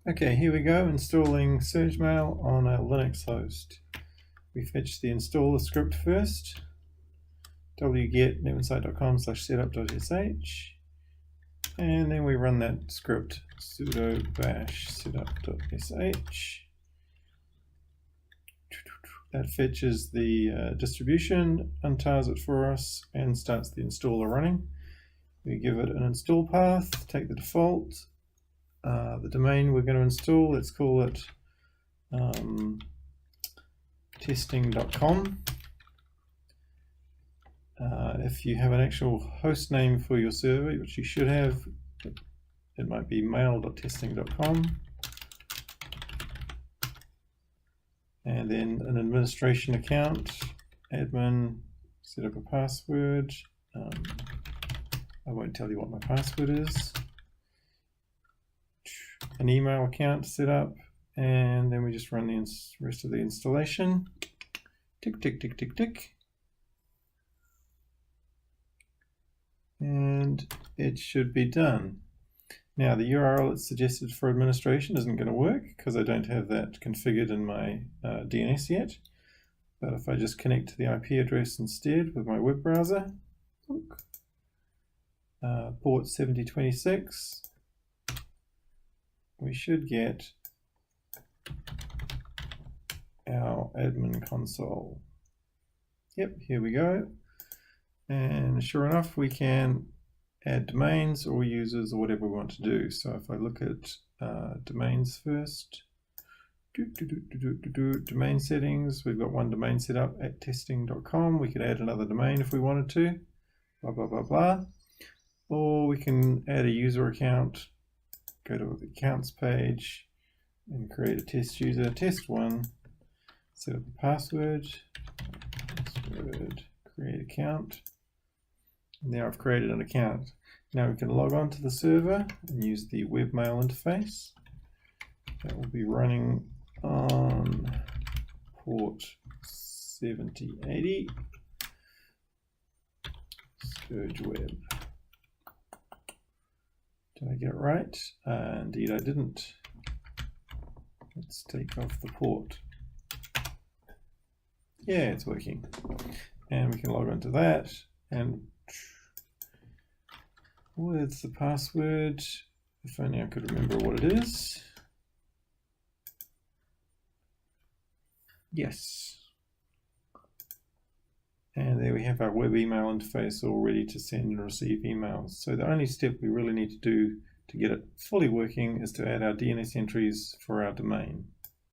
Okay, here we go, installing SurgeMail on a Linux host. We fetch the installer script first, wget nevinsight.com/setup.sh, and then we run that script sudo bash setup.sh. That fetches the distribution, untars it for us, and starts the installer running. We give it an install path, take the default, the domain we're going to install, let's call it testing.com. If you have an actual host name for your server, which you should have, it might be mail.testing.com. And then an administration account, admin, set up a password. I won't tell you what my password is. An email account set up, and then we just run the rest of the installation. Tick, tick, tick, tick, tick. And it should be done. Now the URL that's suggested for administration isn't going to work because I don't have that configured in my DNS yet. But if I just connect to the IP address instead with my web browser, port 7026, we should get our admin console. Yep, here we go. And sure enough, we can add domains or users or whatever we want to do. So if I look at domains first, domain settings, we've got one domain set up at testing.com. We could add another domain if we wanted to, blah, blah, blah, blah. Or we can add a user account, go to the accounts page and create a test user, test1, set up a password, create account. Now I've created an account. Now we can log on to the server and use the webmail interface. That will be running on port 7080, SurgeWeb. Did I get it right? Indeed I didn't. Let's take off the port. Yeah, it's working. And we can log on to that, and with the password, if only I could remember what it is. Yes. And there we have our web email interface all ready to send and receive emails. So the only step we really need to do to get it fully working is to add our DNS entries for our domain.